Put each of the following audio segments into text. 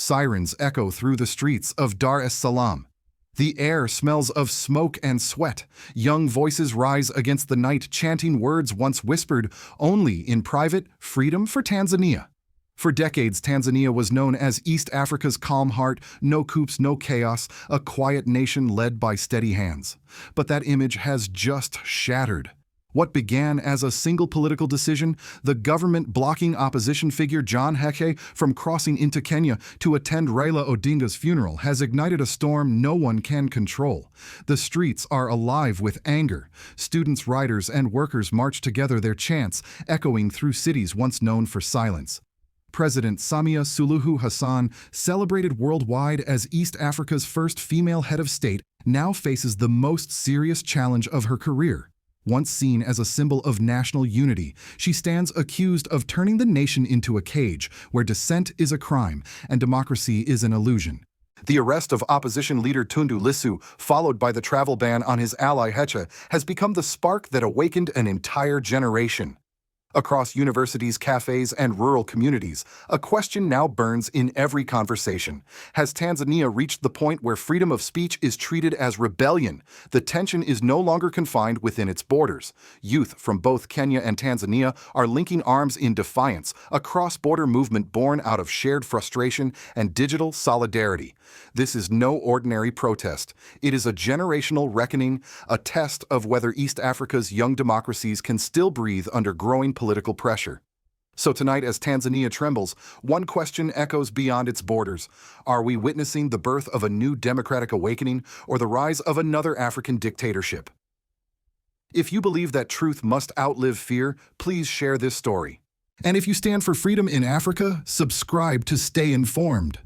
Sirens echo through the streets of Dar es Salaam. The air smells of smoke and sweat. Young voices rise against the night, chanting words once whispered only in private: freedom for Tanzania. For decades, Tanzania was known as East Africa's calm heart, no coups, no chaos, a quiet nation led by steady hands. But that image has just shattered. What began as a single political decision, the government blocking opposition figure John Heche from crossing into Kenya to attend Raila Odinga's funeral, has ignited a storm no one can control. The streets are alive with anger. Students, riders, and workers march together, their chants echoing through cities once known for silence. President Samia Suluhu Hassan, celebrated worldwide as East Africa's first female head of state, now faces the most serious challenge of her career. Once seen as a symbol of national unity, she stands accused of turning the nation into a cage where dissent is a crime and democracy is an illusion. The arrest of opposition leader Tundu Lissu, followed by the travel ban on his ally Heche, has become the spark that awakened an entire generation. Across universities, cafes, and rural communities, a question now burns in every conversation. Has Tanzania reached the point where freedom of speech is treated as rebellion? The tension is no longer confined within its borders. Youth from both Kenya and Tanzania are linking arms in defiance, a cross-border movement born out of shared frustration and digital solidarity. This is no ordinary protest. It is a generational reckoning, a test of whether East Africa's young democracies can still breathe under growing political pressure. So tonight, as Tanzania trembles, one question echoes beyond its borders. Are we witnessing the birth of a new democratic awakening or the rise of another African dictatorship? If you believe that truth must outlive fear, please share this story. And if you stand for freedom in Africa, subscribe to stay informed.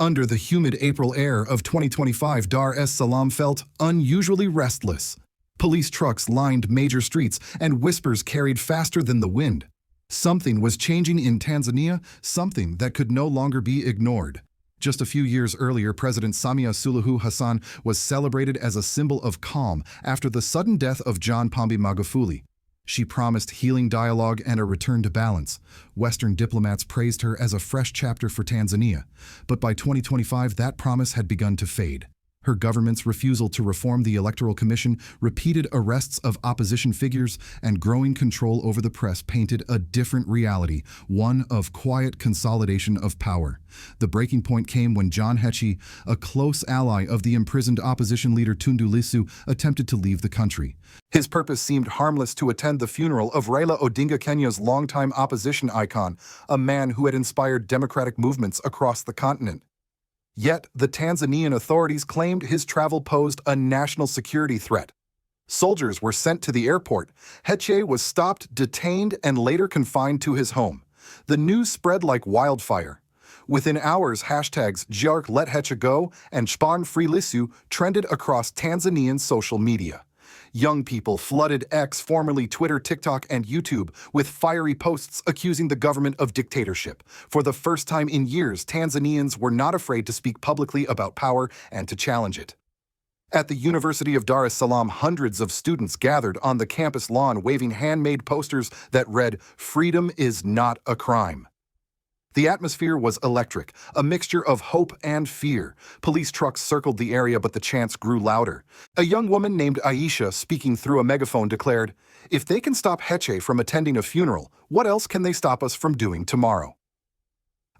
Under the humid April air of 2025, Dar es Salaam felt unusually restless. Police trucks lined major streets, and whispers carried faster than the wind. Something was changing in Tanzania, something that could no longer be ignored. Just a few years earlier, President Samia Suluhu Hassan was celebrated as a symbol of calm after the sudden death of John Pombe Magufuli. She promised healing dialogue and a return to balance. Western diplomats praised her as a fresh chapter for Tanzania. But by 2025, that promise had begun to fade. Her government's refusal to reform the Electoral Commission, repeated arrests of opposition figures, and growing control over the press painted a different reality, one of quiet consolidation of power. The breaking point came when John Heche, a close ally of the imprisoned opposition leader Tundu Lissu, attempted to leave the country. His purpose seemed harmless: to attend the funeral of Raila Odinga, Kenya's longtime opposition icon, a man who had inspired democratic movements across the continent. Yet, the Tanzanian authorities claimed his travel posed a national security threat. Soldiers were sent to the airport. Heche was stopped, detained, and later confined to his home. The news spread like wildfire. Within hours, hashtags "Jark Let Heche Go" and "Span Free Lissu" trended across Tanzanian social media. Young people flooded X, formerly Twitter, TikTok, and YouTube, with fiery posts accusing the government of dictatorship. For the first time in years, Tanzanians were not afraid to speak publicly about power and to challenge it. At the University of Dar es Salaam, hundreds of students gathered on the campus lawn waving handmade posters that read, "Freedom is not a crime." The atmosphere was electric, a mixture of hope and fear. Police trucks circled the area, but the chants grew louder. A young woman named Aisha, speaking through a megaphone, declared, "If they can stop Heche from attending a funeral, what else can they stop us from doing tomorrow?"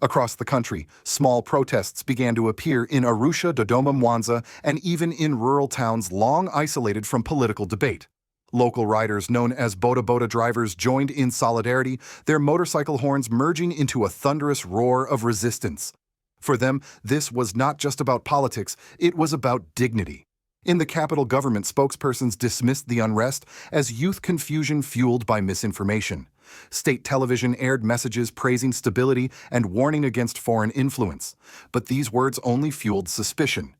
Across the country, small protests began to appear in Arusha, Dodoma, Mwanza, and even in rural towns long isolated from political debate. Local riders, known as boda drivers, joined in solidarity, their motorcycle horns merging into a thunderous roar of resistance. For them, this was not just about politics, it was about dignity. In the capital, government spokespersons dismissed the unrest as youth confusion fueled by misinformation. State television aired messages praising stability and warning against foreign influence. But these words only fueled suspicion.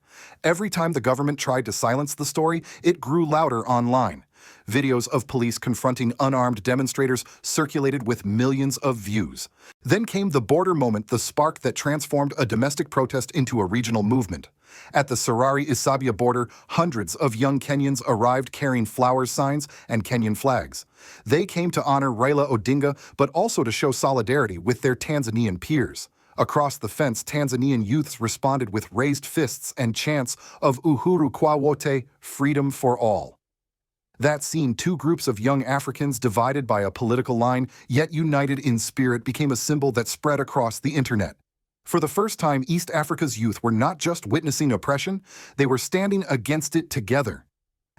Every time the government tried to silence the story, it grew louder online. Videos of police confronting unarmed demonstrators circulated with millions of views. Then came the border moment, the spark that transformed a domestic protest into a regional movement. At the Serari Isabia border, hundreds of young Kenyans arrived carrying flowers, signs, and Kenyan flags. They came to honor Raila Odinga, but also to show solidarity with their Tanzanian peers. Across the fence, Tanzanian youths responded with raised fists and chants of Uhuru kwa wote, freedom for all. That scene, two groups of young Africans divided by a political line, yet united in spirit, became a symbol that spread across the internet. For the first time, East Africa's youth were not just witnessing oppression, they were standing against it together.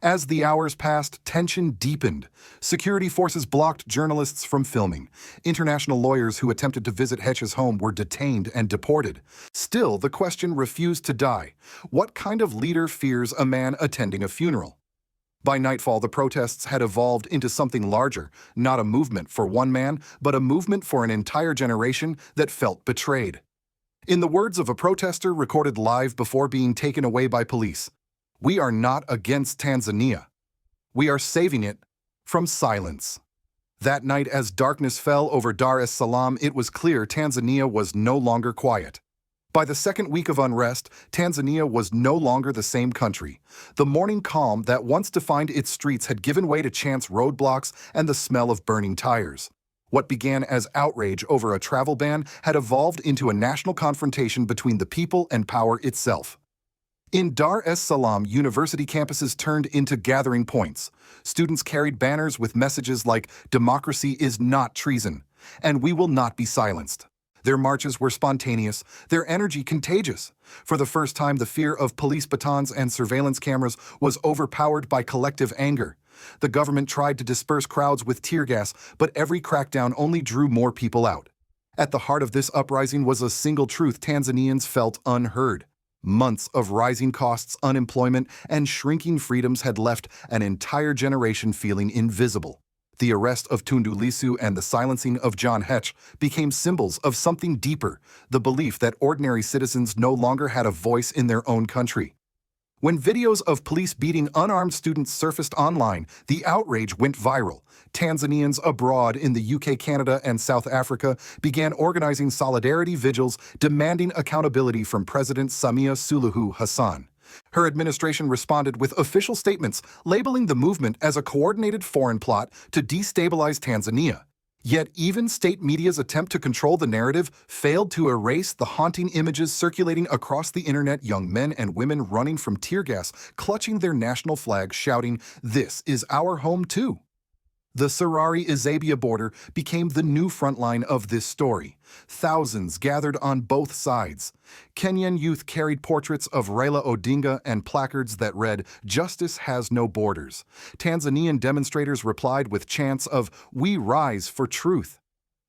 As the hours passed, tension deepened. Security forces blocked journalists from filming. International lawyers who attempted to visit Heche's home were detained and deported. Still, the question refused to die. What kind of leader fears a man attending a funeral? By nightfall, the protests had evolved into something larger, not a movement for one man, but a movement for an entire generation that felt betrayed. In the words of a protester recorded live before being taken away by police, "We are not against Tanzania. We are saving it from silence." That night, as darkness fell over Dar es Salaam, it was clear Tanzania was no longer quiet. By the second week of unrest, Tanzania was no longer the same country. The morning calm that once defined its streets had given way to chance roadblocks and the smell of burning tires. What began as outrage over a travel ban had evolved into a national confrontation between the people and power itself. In Dar es Salaam, university campuses turned into gathering points. Students carried banners with messages like, "Democracy is not treason," and "We will not be silenced." Their marches were spontaneous, their energy contagious. For the first time, the fear of police batons and surveillance cameras was overpowered by collective anger. The government tried to disperse crowds with tear gas, but every crackdown only drew more people out. At the heart of this uprising was a single truth Tanzanians felt unheard. Months of rising costs, unemployment, and shrinking freedoms had left an entire generation feeling invisible. The arrest of Tundu Lissu and the silencing of John Heche became symbols of something deeper, the belief that ordinary citizens no longer had a voice in their own country. When videos of police beating unarmed students surfaced online, the outrage went viral. Tanzanians abroad in the UK, Canada, and South Africa began organizing solidarity vigils demanding accountability from President Samia Suluhu Hassan. Her administration responded with official statements labeling the movement as a coordinated foreign plot to destabilize Tanzania. Yet even state media's attempt to control the narrative failed to erase the haunting images circulating across the internet, young men and women running from tear gas, clutching their national flag, shouting, "This is our home too." The Serari-Isabia border became the new front line of this story. Thousands gathered on both sides. Kenyan youth carried portraits of Raila Odinga and placards that read, "Justice has no borders." Tanzanian demonstrators replied with chants of, "We rise for truth."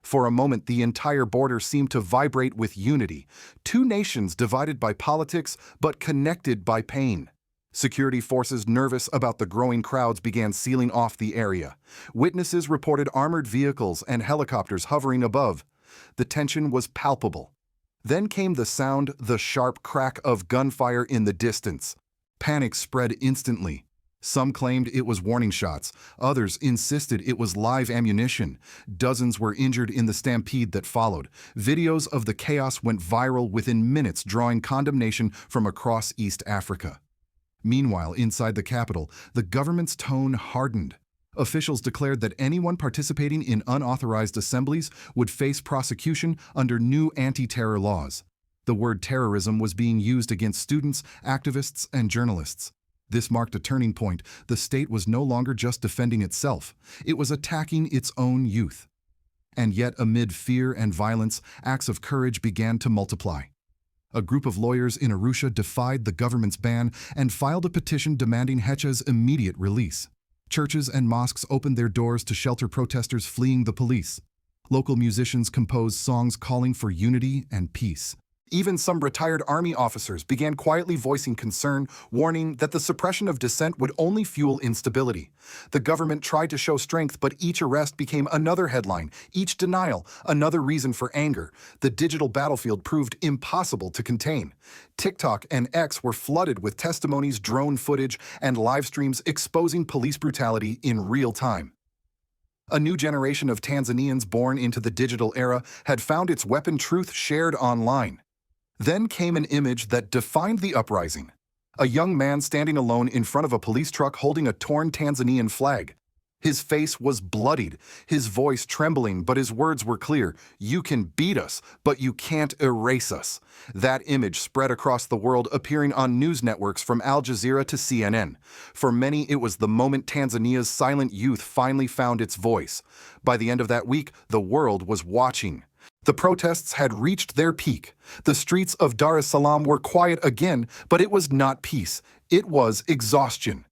For a moment, the entire border seemed to vibrate with unity. Two nations divided by politics, but connected by pain. Security forces, nervous about the growing crowds, began sealing off the area. Witnesses reported armored vehicles and helicopters hovering above. The tension was palpable. Then came the sound, the sharp crack of gunfire in the distance. Panic spread instantly. Some claimed it was warning shots. Others insisted it was live ammunition. Dozens were injured in the stampede that followed. Videos of the chaos went viral within minutes, drawing condemnation from across East Africa. Meanwhile, inside the capital, the government's tone hardened. Officials declared that anyone participating in unauthorized assemblies would face prosecution under new anti-terror laws. The word terrorism was being used against students, activists, and journalists. This marked a turning point. The state was no longer just defending itself. It was attacking its own youth. And yet, amid fear and violence, acts of courage began to multiply. A group of lawyers in Arusha defied the government's ban and filed a petition demanding Heche's immediate release. Churches and mosques opened their doors to shelter protesters fleeing the police. Local musicians composed songs calling for unity and peace. Even some retired army officers began quietly voicing concern, warning that the suppression of dissent would only fuel instability. The government tried to show strength, but each arrest became another headline, each denial another reason for anger. The digital battlefield proved impossible to contain. TikTok and X were flooded with testimonies, drone footage, and live streams exposing police brutality in real time. A new generation of Tanzanians born into the digital era had found its weapon, truth shared online. Then came an image that defined the uprising. A young man standing alone in front of a police truck holding a torn Tanzanian flag. His face was bloodied, his voice trembling, but his words were clear. "You can beat us, but you can't erase us." That image spread across the world, appearing on news networks from Al Jazeera to CNN. For many, it was the moment Tanzania's silent youth finally found its voice. By the end of that week, the world was watching. The protests had reached their peak. The streets of Dar es Salaam were quiet again, but it was not peace. It was exhaustion.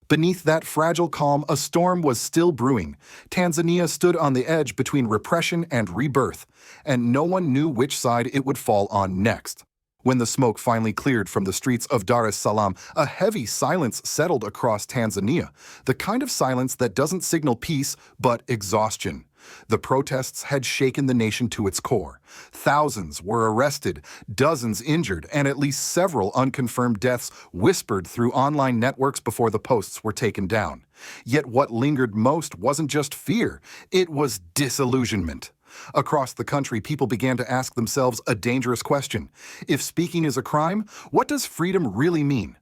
Beneath that fragile calm, a storm was still brewing. Tanzania stood on the edge between repression and rebirth, and no one knew which side it would fall on next. When the smoke finally cleared from the streets of Dar es Salaam, a heavy silence settled across Tanzania, the kind of silence that doesn't signal peace, but exhaustion. The protests had shaken the nation to its core. Thousands were arrested, dozens injured, and at least several unconfirmed deaths whispered through online networks before the posts were taken down. Yet what lingered most wasn't just fear, it was disillusionment. Across the country, people began to ask themselves a dangerous question. If speaking is a crime, what does freedom really mean?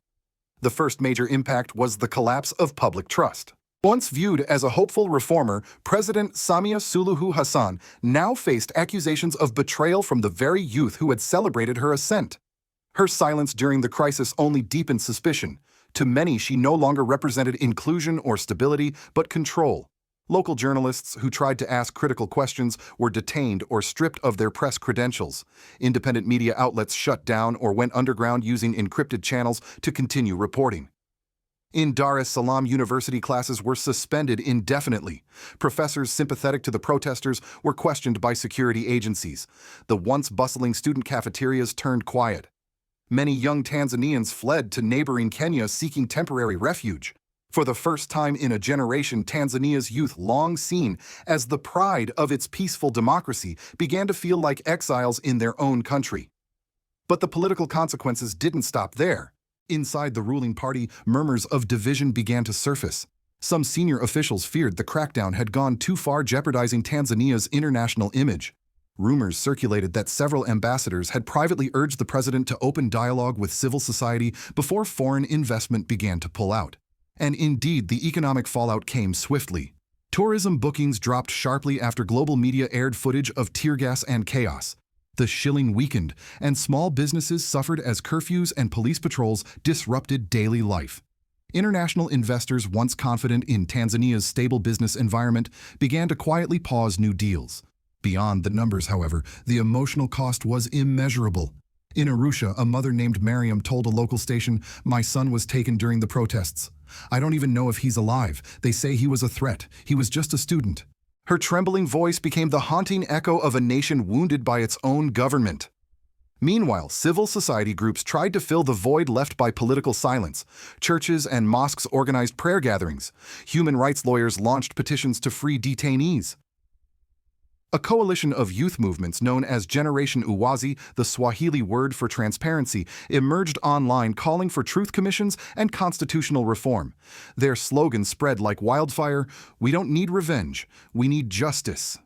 The first major impact was the collapse of public trust. Once viewed as a hopeful reformer, President Samia Suluhu Hassan now faced accusations of betrayal from the very youth who had celebrated her ascent. Her silence during the crisis only deepened suspicion. To many, she no longer represented inclusion or stability, but control. Local journalists who tried to ask critical questions were detained or stripped of their press credentials. Independent media outlets shut down or went underground using encrypted channels to continue reporting. In Dar es Salaam, university classes were suspended indefinitely. Professors sympathetic to the protesters were questioned by security agencies. The once bustling student cafeterias turned quiet. Many young Tanzanians fled to neighboring Kenya seeking temporary refuge. For the first time in a generation, Tanzania's youth, long seen as the pride of its peaceful democracy, began to feel like exiles in their own country. But the political consequences didn't stop there. Inside the ruling party, murmurs of division began to surface. Some senior officials feared the crackdown had gone too far, jeopardizing Tanzania's international image. Rumors circulated that several ambassadors had privately urged the president to open dialogue with civil society before foreign investment began to pull out. And indeed, the economic fallout came swiftly. Tourism bookings dropped sharply after global media aired footage of tear gas and chaos. The shilling weakened, and small businesses suffered as curfews and police patrols disrupted daily life. International investors, once confident in Tanzania's stable business environment, began to quietly pause new deals. Beyond the numbers, however, the emotional cost was immeasurable. In Arusha, a mother named Mariam told a local station, "My son was taken during the protests. I don't even know if he's alive. They say he was a threat. He was just a student." Her trembling voice became the haunting echo of a nation wounded by its own government. Meanwhile, civil society groups tried to fill the void left by political silence. Churches and mosques organized prayer gatherings. Human rights lawyers launched petitions to free detainees. A coalition of youth movements known as Generation Uwazi, the Swahili word for transparency, emerged online calling for truth commissions and constitutional reform. Their slogan spread like wildfire: "We don't need revenge, we need justice."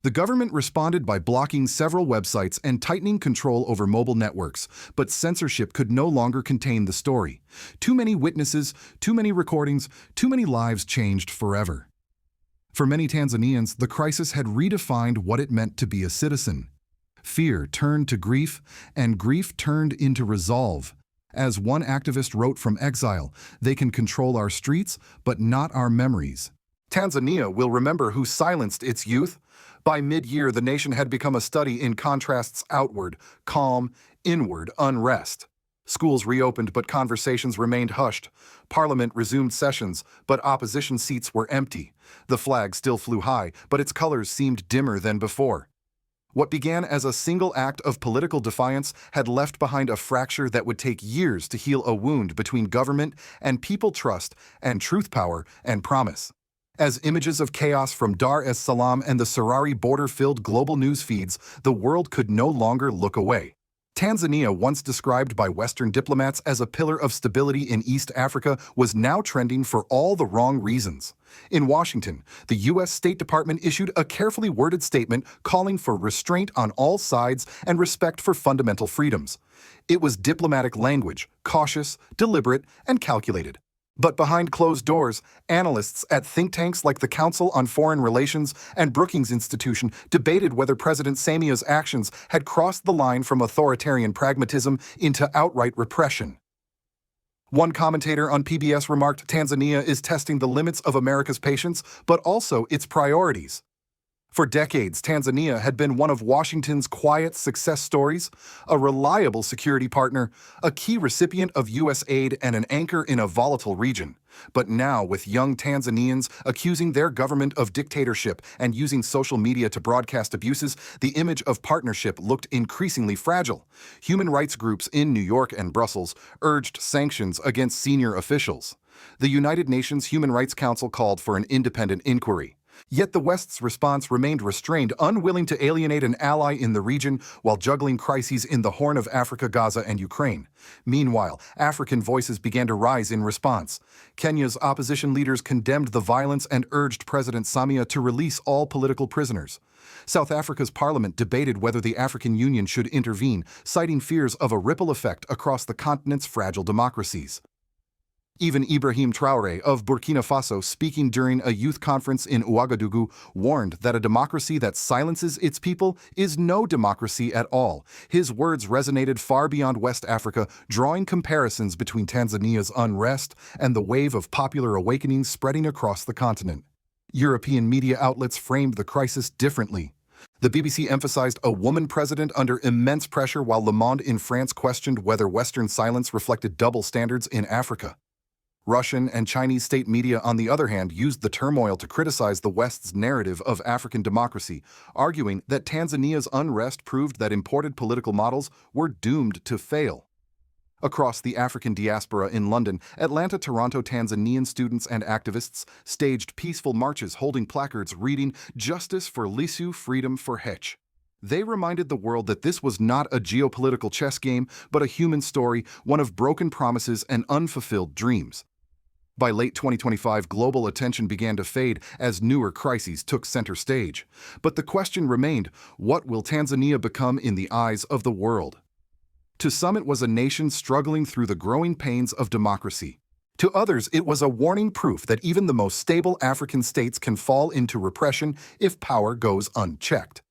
The government responded by blocking several websites and tightening control over mobile networks, but censorship could no longer contain the story. Too many witnesses, too many recordings, too many lives changed forever. For many Tanzanians, the crisis had redefined what it meant to be a citizen. Fear turned to grief, and grief turned into resolve. As one activist wrote from exile, "They can control our streets, but not our memories." Tanzania will remember who silenced its youth. By mid-year, the nation had become a study in contrasts: outward, calm; inward, unrest. Schools reopened, but conversations remained hushed. Parliament resumed sessions, but opposition seats were empty. The flag still flew high, but its colors seemed dimmer than before. What began as a single act of political defiance had left behind a fracture that would take years to heal, a wound between government and people, trust and truth, power and promise. As images of chaos from Dar es Salaam and the Serari border filled global news feeds, the world could no longer look away. Tanzania, once described by Western diplomats as a pillar of stability in East Africa, was now trending for all the wrong reasons. In Washington, the U.S. State Department issued a carefully worded statement calling for restraint on all sides and respect for fundamental freedoms. It was diplomatic language, cautious, deliberate, and calculated. But behind closed doors, analysts at think tanks like the Council on Foreign Relations and Brookings Institution debated whether President Samia's actions had crossed the line from authoritarian pragmatism into outright repression. One commentator on PBS remarked Tanzania is testing the limits of America's patience, but also its priorities. For decades, Tanzania had been one of Washington's quiet success stories, a reliable security partner, a key recipient of U.S. aid, and an anchor in a volatile region. But now, with young Tanzanians accusing their government of dictatorship and using social media to broadcast abuses, the image of partnership looked increasingly fragile. Human rights groups in New York and Brussels urged sanctions against senior officials. The United Nations Human Rights Council called for an independent inquiry. Yet the West's response remained restrained, unwilling to alienate an ally in the region while juggling crises in the Horn of Africa, Gaza, and Ukraine. Meanwhile, African voices began to rise in response. Kenya's opposition leaders condemned the violence and urged President Samia to release all political prisoners. South Africa's parliament debated whether the African Union should intervene, citing fears of a ripple effect across the continent's fragile democracies. Even Ibrahim Traore of Burkina Faso, speaking during a youth conference in Ouagadougou, warned that a democracy that silences its people is no democracy at all. His words resonated far beyond West Africa, drawing comparisons between Tanzania's unrest and the wave of popular awakenings spreading across the continent. European media outlets framed the crisis differently. The BBC emphasized a woman president under immense pressure, while Le Monde in France questioned whether Western silence reflected double standards in Africa. Russian and Chinese state media, on the other hand, used the turmoil to criticize the West's narrative of African democracy, arguing that Tanzania's unrest proved that imported political models were doomed to fail. Across the African diaspora in London, Atlanta, Toronto, Tanzanian students and activists staged peaceful marches holding placards reading "Justice for Lissu, Freedom for Heche." They reminded the world that this was not a geopolitical chess game, but a human story, one of broken promises and unfulfilled dreams. By late 2025, global attention began to fade as newer crises took center stage. But the question remained, what will Tanzania become in the eyes of the world? To some, it was a nation struggling through the growing pains of democracy. To others, it was a warning proof that even the most stable African states can fall into repression if power goes unchecked.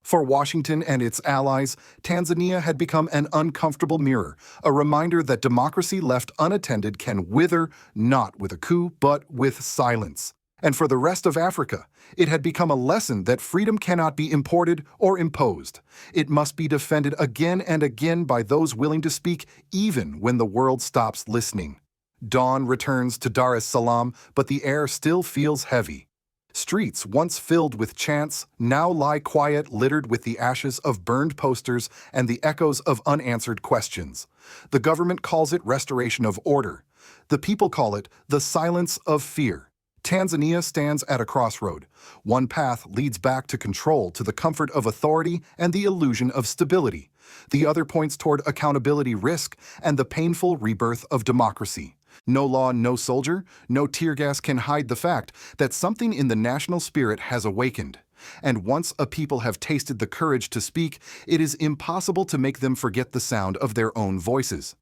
For Washington and its allies, Tanzania had become an uncomfortable mirror, a reminder that democracy left unattended can wither, not with a coup, but with silence. And for the rest of Africa, it had become a lesson that freedom cannot be imported or imposed. It must be defended again and again by those willing to speak, even when the world stops listening. Dawn returns to Dar es Salaam, but the air still feels heavy. Streets once filled with chants now lie quiet, littered with the ashes of burned posters and the echoes of unanswered questions. The government calls it restoration of order. The people call it the silence of fear. Tanzania stands at a crossroad. One path leads back to control, to the comfort of authority and the illusion of stability. The other points toward accountability, risk, and the painful rebirth of democracy. No law, no soldier, no tear gas can hide the fact that something in the national spirit has awakened. And once a people have tasted the courage to speak, it is impossible to make them forget the sound of their own voices.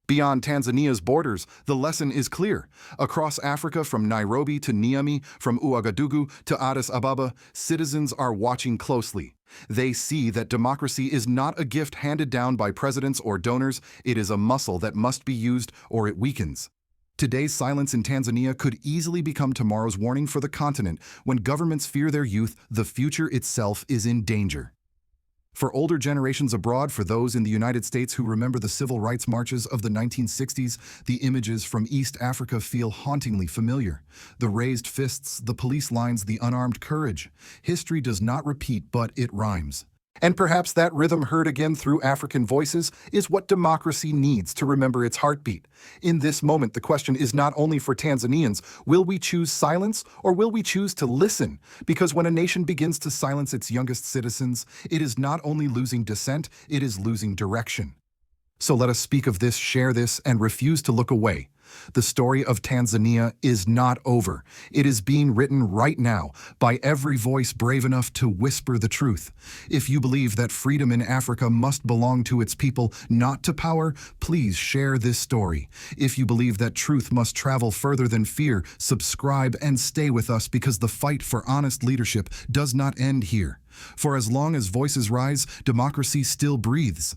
Beyond Tanzania's borders, the lesson is clear. Across Africa, from Nairobi to Niamey, from Ouagadougou to Addis Ababa, citizens are watching closely. They see that democracy is not a gift handed down by presidents or donors. It is a muscle that must be used or it weakens. Today's silence in Tanzania could easily become tomorrow's warning for the continent. When governments fear their youth, the future itself is in danger. For older generations abroad, for those in the United States who remember the civil rights marches of the 1960s, the images from East Africa feel hauntingly familiar. The raised fists, the police lines, the unarmed courage. History does not repeat, but it rhymes. And perhaps that rhythm heard again through African voices is what democracy needs to remember its heartbeat. In this moment, the question is not only for Tanzanians, will we choose silence or will we choose to listen? Because when a nation begins to silence its youngest citizens, it is not only losing dissent, it is losing direction. So let us speak of this, share this, and refuse to look away. The story of Tanzania is not over. It is being written right now by every voice brave enough to whisper the truth. If you believe that freedom in Africa must belong to its people, not to power, please share this story. If you believe that truth must travel further than fear, subscribe and stay with us because the fight for honest leadership does not end here. For as long as voices rise, democracy still breathes.